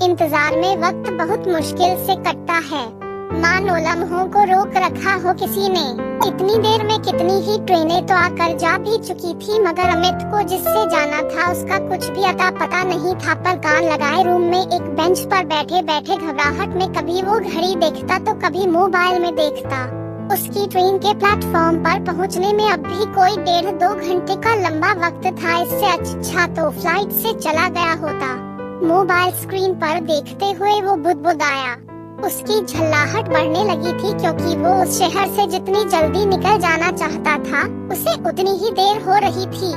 इंतजार में वक्त बहुत मुश्किल से कटता है, मानो लम्हों को रोक रखा हो किसी ने। इतनी देर में कितनी ही ट्रेनें तो आकर जा भी चुकी थी, मगर अमित को जिससे जाना था उसका कुछ भी अता पता नहीं था। पर कान लगाए रूम में एक बेंच पर बैठे बैठे घबराहट में कभी वो घड़ी देखता तो कभी मोबाइल में देखता। उसकी ट्रेन के प्लेटफॉर्म पर पहुंचने में अब भी कोई 1.5-2 घंटे का लंबा वक्त था। इससे अच्छा तो फ्लाइट से चला गया होता। मोबाइल स्क्रीन पर देखते हुए वो बुदबुदाया। उसकी झल्लाहट बढ़ने लगी थी, क्योंकि वो उस शहर से जितनी जल्दी निकल जाना चाहता था उसे उतनी ही देर हो रही थी।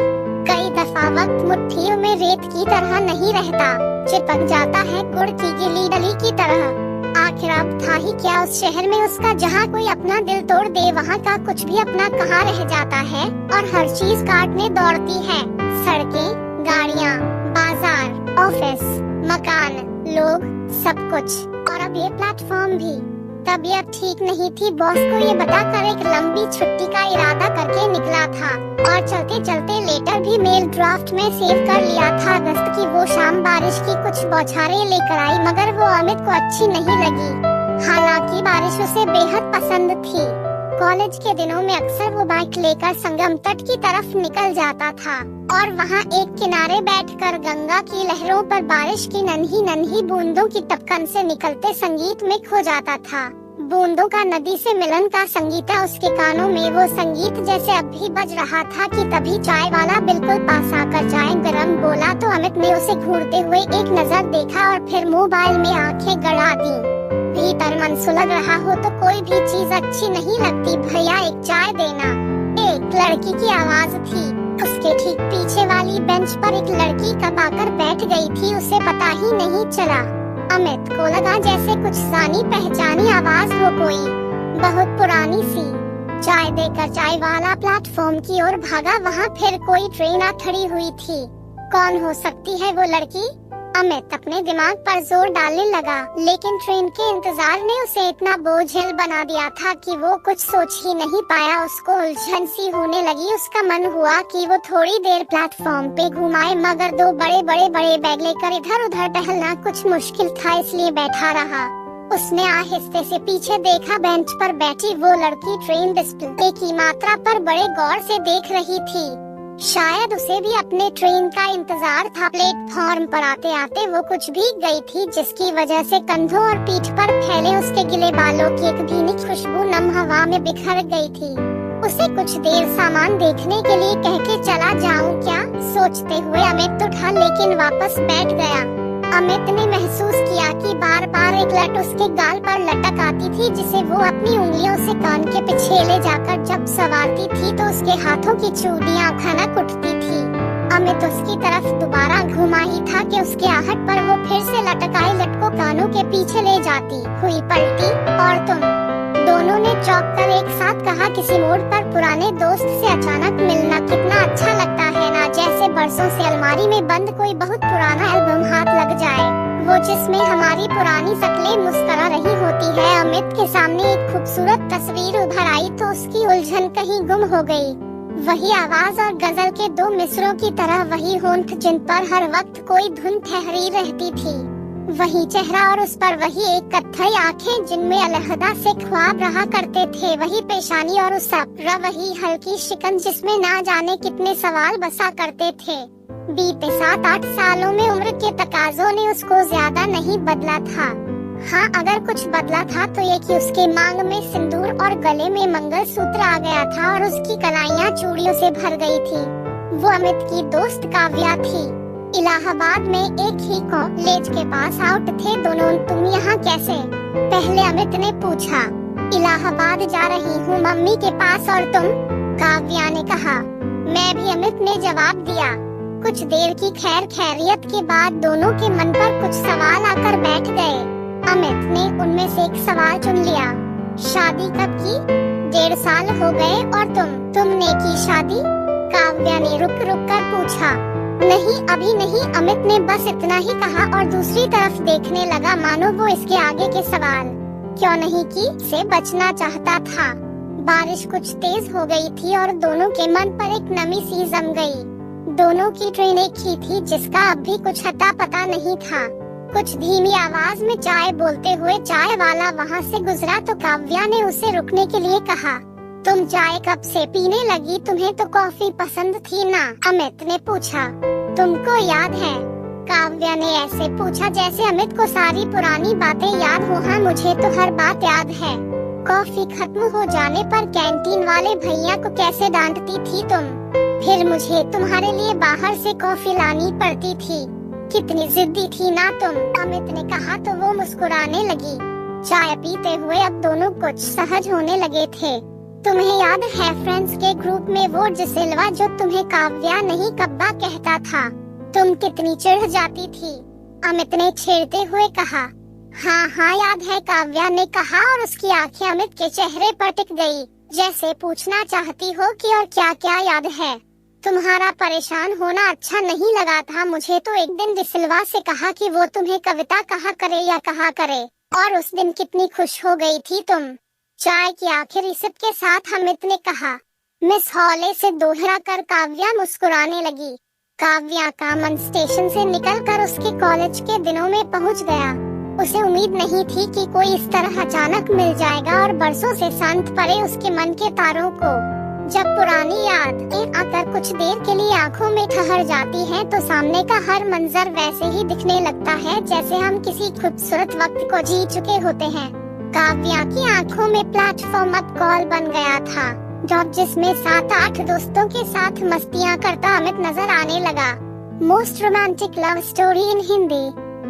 कई दफा वक्त मुट्ठियों में रेत की तरह नहीं रहता, चिपक जाता है गुड़ की गिली डली की तरह। आखिर अब था ही क्या उस शहर में उसका, जहाँ कोई अपना दिल तोड़ दे वहाँ का कुछ भी अपना कहाँ रह जाता है और हर चीज काटने दौड़ती है। सड़कें, गाड़ियाँ, बाजार, ऑफिस, मकान, लोग, सब कुछ। और अब ये प्लेटफॉर्म भी। तबीयत ठीक नहीं थी, बॉस को ये बताकर एक लंबी छुट्टी का इरादा करके निकला था और चलते चलते लेटर भी मेल ड्राफ्ट में सेव कर लिया था। अगस्त की वो शाम बारिश की कुछ बौछारें लेकर आई, मगर वो अमित को अच्छी नहीं लगी। हालांकि बारिश उसे बेहद पसंद थी। कॉलेज के दिनों में अक्सर वो बाइक लेकर संगम तट की तरफ निकल जाता था और वहाँ एक किनारे बैठकर गंगा की लहरों पर बारिश की नन्ही नन्ही बूंदों की टपकन से निकलते संगीत में खो जाता था। बूंदों का नदी से मिलन का संगीत उसके कानों में वो संगीत जैसे अब भी बज रहा था कि तभी चाय वाला बिल्कुल पास आकर चाय गरम बोला तो अमित ने उसे घूरते हुए एक नजर देखा और फिर मोबाइल में आंखें गड़ा दी। भीतर मन सुलग रहा हो तो कोई भी चीज अच्छी नहीं लगती। भैया एक चाय देना। एक लड़की की आवाज थी। उसके ठीक पीछे वाली बेंच पर एक लड़की कब आकर बैठ गई थी उसे पता ही नहीं चला। अमित को लगा जैसे कुछ जानी पहचानी आवाज हो, कोई बहुत पुरानी सी। चाय देकर चाय वाला प्लेटफॉर्म की ओर भागा। वहाँ फिर कोई ट्रेन आ खड़ी हुई थी। कौन हो सकती है वो लड़की? अमित अपने दिमाग पर जोर डालने लगा, लेकिन ट्रेन के इंतजार ने उसे इतना बोझिल बना दिया था कि वो कुछ सोच ही नहीं पाया। उसको उलझन सी होने लगी। उसका मन हुआ कि वो थोड़ी देर प्लेटफॉर्म पे घुमाए, मगर दो बड़े बैग लेकर इधर उधर टहलना कुछ मुश्किल था, इसलिए बैठा रहा। उसने आहिस्ते से पीछे देखा। बेंच पर बैठी वो लड़की ट्रेन डिस्प्ले की मात्रा पर बड़े गौर से देख रही थी। शायद उसे भी अपने ट्रेन का इंतजार था। प्लेटफॉर्म पर आते आते वो कुछ भीग गई थी, जिसकी वजह से कंधों और पीठ पर फैले उसके गिले बालों की एक भीनी खुशबू नम हवा में बिखर गई थी। उसे कुछ देर सामान देखने के लिए कह के चला जाऊं क्या, सोचते हुए अमित उठा लेकिन वापस बैठ गया। अमित ने महसूस किया कि बार बार एक लट उसके गाल पर लटक आती थी, जिसे वो अपनी उंगलियों से कान के पीछे ले जाकर जब संवारती थी तो उसके हाथों की चूड़ियां खनक उठती थी। अमित उसकी तरफ दोबारा घुमा ही था कि उसके आहट पर वो फिर से लटकाए लट को कानों के पीछे ले जाती हुई पलटी। और तुम? दोनों ने चौंक कर एक साथ कहा। किसी मोड़ पर पुराने दोस्त से अचानक मिलना कितना अच्छा लगता है ना, जैसे बरसों से अलमारी में बंद कोई बहुत पुराना एल्बम हाथ लग जाए, वो जिसमें हमारी पुरानी शक्लें मुस्कुरा रही होती है। अमित के सामने एक खूबसूरत तस्वीर उभर आई तो उसकी उलझन कहीं गुम हो गई। वही आवाज और गजल के दो मिसरों की तरह, वही होंठ जिन पर हर वक्त कोई धुन ठहरी रहती थी, वही चेहरा और उस पर वही एक कत्थई आंखें जिनमें अलहदा से ख्वाब रहा करते थे, वही पेशानी और उस अब्र, वही हल्की शिकन जिसमें ना जाने कितने सवाल बसा करते थे। बीते 7-8 सालों में उम्र के तकाजों ने उसको ज्यादा नहीं बदला था। हाँ, अगर कुछ बदला था तो ये कि उसके मांग में सिंदूर और गले में मंगलसूत्र आ गया था और उसकी कलाइयाँ चूड़ियों से भर गई थी। वो अमित की दोस्त काव्या थी। इलाहाबाद में एक ही कॉलेज के पास आउट थे दोनों। तुम यहाँ कैसे? पहले अमित ने पूछा। इलाहाबाद जा रही हूँ मम्मी के पास। और तुम? काव्या ने कहा। मैं भी, अमित ने जवाब दिया। कुछ देर की खैर खैरियत के बाद दोनों के मन पर कुछ सवाल आकर बैठ गए। अमित ने उनमें से एक सवाल चुन लिया। शादी कब की? 1.5 साल हो गए। और तुमने की शादी? काव्या ने रुक कर पूछा। नहीं, अभी नहीं, अमित ने बस इतना ही कहा और दूसरी तरफ देखने लगा, मानो वो इसके आगे के सवाल क्यों नहीं की से बचना चाहता था। बारिश कुछ तेज हो गई थी और दोनों के मन पर एक नमी सी जम गई। दोनों की ट्रेन एक ही थी, जिसका अब भी कुछ अता पता नहीं था। कुछ धीमी आवाज में चाय बोलते हुए चाय वाला वहाँ से गुजरा तो काव्या ने उसे रुकने के लिए कहा, तुम चाय कब से पीने लगी? तुम्हें तो कॉफी पसंद थी ना? अमित ने पूछा। तुमको याद है? काव्या ने ऐसे पूछा जैसे अमित को सारी पुरानी बातें याद हो। हाँ, मुझे तो हर बात याद है। कॉफी खत्म हो जाने पर कैंटीन वाले भैया को कैसे डांटती थी तुम? फिर मुझे तुम्हारे लिए बाहर से कॉफी लानी पड़ती थी। कितनी जिद्दी थी ना तुम? अमित ने कहा तो वो मुस्कुराने लगी। चाय पीते हुए अब दोनों कुछ सहज होने लगे थे। तुम्हें याद है फ्रेंड्स के ग्रुप में वो जिसेलवा जो तुम्हें काव्या नहीं कब्बा कहता था? तुम कितनी चिढ़ जाती थी? अमित ने छेड़ते हुए कहा। हाँ हाँ याद है, काव्या ने कहा और उसकी आंखें अमित के चेहरे पर टिक गई, जैसे पूछना चाहती हो कि और क्या क्या याद है। तुम्हारा परेशान होना अच्छा नहीं लगा था। मुझे तो एक दिन डिसिल्वा से कहा कि वो तुम्हें कविता कहा करे या कहा करे, और उस दिन कितनी खुश हो गई थी तुम। चाय की आखिरी सिप के साथ अमित ने कहा। मिस हॉले से दोहरा कर काव्या मुस्कुराने लगी। काव्या का मन स्टेशन से निकलकर उसके कॉलेज के दिनों में पहुंच गया। उसे उम्मीद नहीं थी कि कोई इस तरह अचानक मिल जाएगा और बरसों से शांत पड़े उसके मन के तारों को। जब पुरानी यादें आकर कुछ देर के लिए आंखों में ठहर जाती हैं, तो सामने का हर मंजर वैसे ही दिखने लगता है जैसे हम किसी खूबसूरत वक्त को जी चुके होते हैं। काव्या की आंखों में प्लेटफॉर्म अब कॉल बन गया था, जॉब जिसमें 7-8 दोस्तों के साथ मस्तियाँ करता अमित नजर आने लगा। Most romantic love story in Hindi.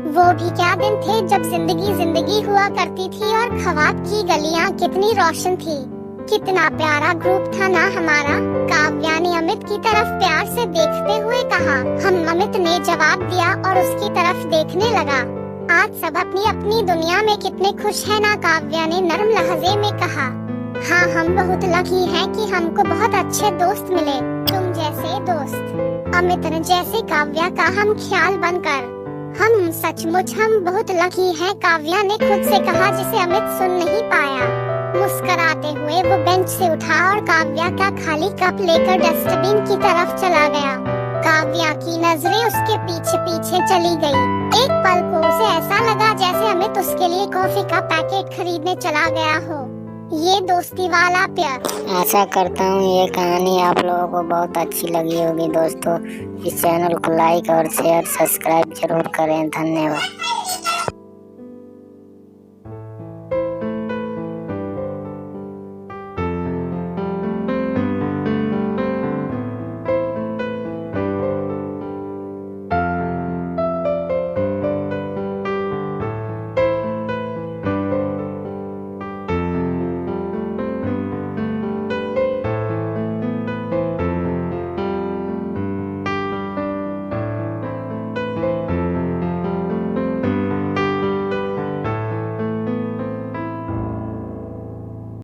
वो भी क्या दिन थे जब जिंदगी जिंदगी हुआ करती थी और ख्वाब की गलियाँ कितनी रोशन थी। कितना प्यारा ग्रुप था ना हमारा? काव्या ने अमित की तरफ प्यार से देखते हुए कहा। हम अमित ने जवाब दिया और उसकी तरफ देखने लगा। आज सब अपनी अपनी दुनिया में कितने खुश है ना? काव्या ने नरम लहजे में कहा। हाँ, हम बहुत लकी हैं कि हमको बहुत अच्छे दोस्त मिले, तुम जैसे दोस्त। अमित ने जैसे काव्या का हम ख्याल बनकर। हम सचमुच हम बहुत लकी हैं, काव्या ने खुद से कहा, जिसे अमित सुन नहीं पाया। मुस्कुराते हुए वो बेंच से उठा और काव्या का खाली कप लेकर डस्टबिन की तरफ चला गया। काव्या की नजरें उसके पीछे पीछे चली गई। एक पल को उसे ऐसा लगा जैसे अमित उसके लिए कॉफी का पैकेट खरीदने चला गया हो। ये दोस्ती वाला प्यार। आशा करता हूँ ये कहानी आप लोगों को बहुत अच्छी लगी होगी दोस्तों। इस चैनल को लाइक और शेयर सब्सक्राइब जरूर करें। धन्यवाद।